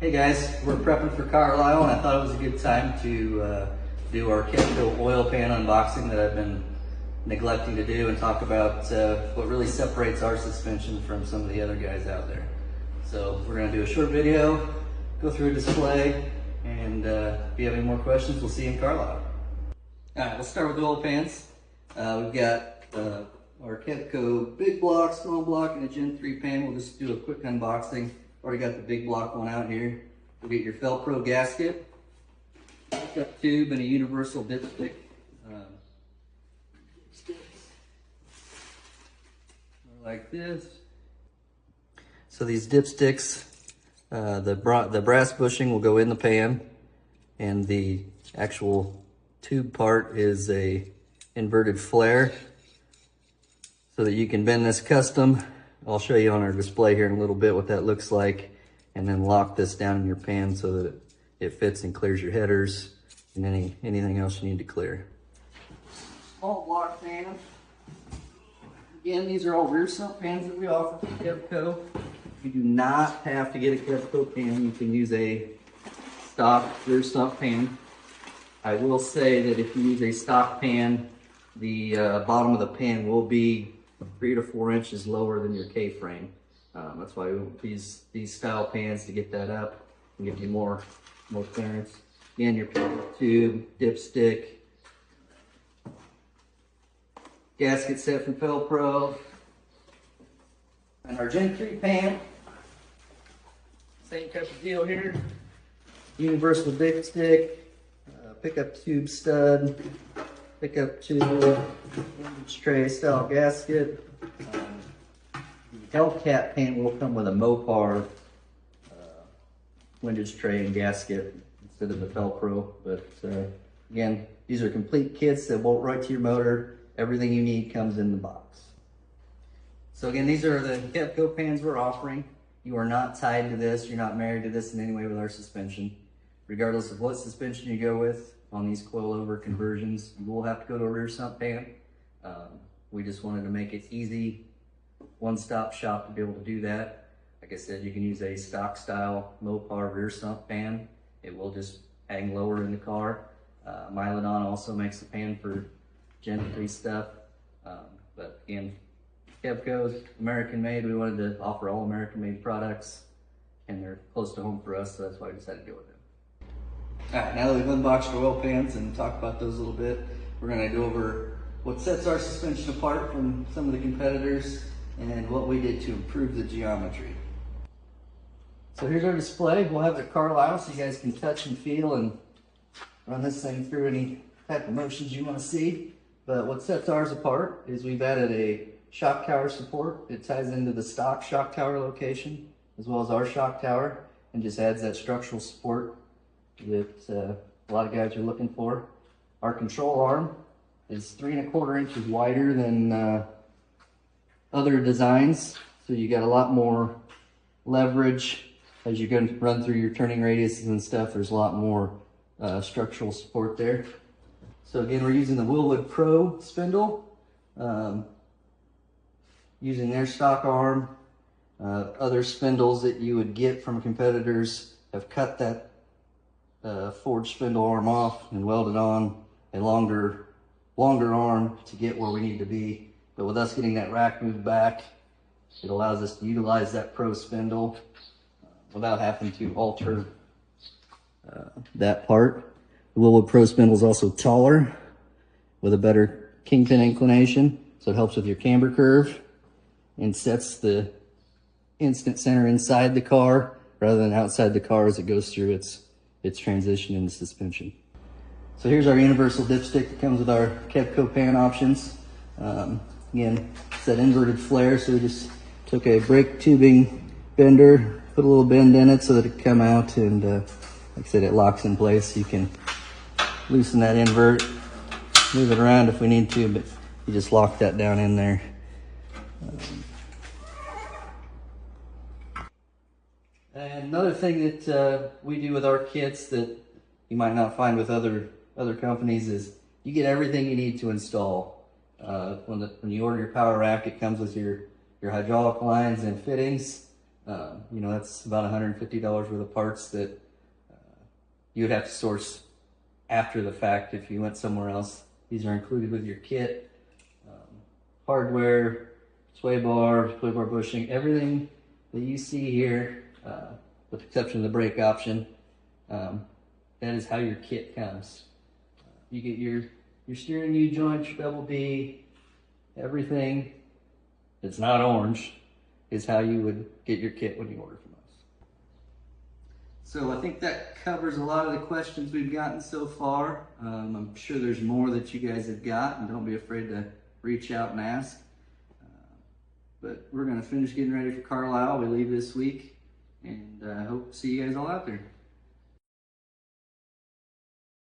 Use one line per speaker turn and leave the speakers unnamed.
Hey guys, we're prepping for Carlisle, and I thought it was a good time to do our KEVKO oil pan unboxing that I've been neglecting to do, and talk about what really separates our suspension from some of the other guys out there. So we're going to do a short video, go through a display, and if you have any more questions, we'll see you in Carlisle. Alright, let's start with the oil pans. We've got our KEVKO big block, small block, and a Gen 3 pan. We'll just do a quick unboxing. Already got the big block one out here. You'll get your Velcro gasket, pickup tube, and a universal dipstick. Like this. So these dipsticks, the brass bushing will go in the pan, and the actual tube part is a inverted flare, so that you can bend this custom. I'll show you on our display here in a little bit what that looks like, and then lock this down in your pan so that it fits and clears your headers and anything else you need to clear. Small block pan. Again, these are all rear sump pans that we offer from KEVKO. You do not have to get a KEVKO pan. You can use a stock rear sump pan. I will say that if you use a stock pan, the bottom of the pan will be 3 to 4 inches lower than your K-frame. That's why we want these style pans to get that up and give you more clearance. Again, your pickup tube, dipstick, gasket set from Velcro, and our Gen 3 pan. Same type of deal here. Universal dipstick, pickup tube stud, pickup tube, windage tray style gasket. The Hellcat pan will come with a Mopar windage tray and gasket instead of the Velcro. But again, these are complete kits that bolt right to your motor. Everything you need comes in the box. So again, these are the KEVKO pans we're offering. You are not tied to this. You're not married to this in any way with our suspension. Regardless of what suspension you go with on these coilover conversions, you will have to go to a rear sump pan. We just wanted to make it easy, one-stop shop to be able to do that. Like I said, you can use a stock style Mopar rear sump pan. It will just hang lower in the car. Myladon also makes a pan for Gen 3 stuff. But again, KEVKO is American made. We wanted to offer all American made products, and they're close to home for us, so that's why we decided to go with them. Alright, now that we've unboxed our oil pans and talked about those a little bit, we're going to go over what sets our suspension apart from some of the competitors and what we did to improve the geometry. So here's our display. We'll have it at Carlisle so you guys can touch and feel and run this thing through any type of motions you want to see. But what sets ours apart is we've added a shock tower support. It ties into the stock shock tower location as well as our shock tower, and just adds that structural support that a lot of guys are looking for. Our control arm is 3 1/4 inches wider than other designs, so you got a lot more leverage as you're going to run through your turning radiuses and stuff. There's a lot more structural support there. So again, we're using the Willwood Pro spindle, using their stock arm. Other spindles that you would get from competitors have cut that forged spindle arm off and welded on a longer arm to get where we need to be. But with us getting that rack moved back, it allows us to utilize that Pro spindle without having to alter that part. The Willwood Pro spindle is also taller with a better kingpin inclination, so it helps with your camber curve and sets the instant center inside the car rather than outside the car as it goes through its transition into suspension. So here's our universal dipstick that comes with our KEVKO pan options. Again, it's that inverted flare, so we just took a brake tubing bender, put a little bend in it so that it can come out, and like I said, it locks in place. You can loosen that invert, move it around if we need to, but you just lock that down in there. And another thing that we do with our kits that you might not find with other companies is you get everything you need to install. When you order your power rack, it comes with your hydraulic lines and fittings. You know, that's about $150 worth of parts that you would have to source after the fact if you went somewhere else. These are included with your kit. Hardware, sway bar bushing, everything that you see here, with the exception of the brake option, that is how your kit comes. You get your steering U-joint, your double D, everything that's not orange is how you would get your kit when you order from us. So I think that covers a lot of the questions we've gotten so far. I'm sure there's more that you guys have got, and don't be afraid to reach out and ask. But we're going to finish getting ready for Carlisle. We leave this week, and I hope to see you guys all out there.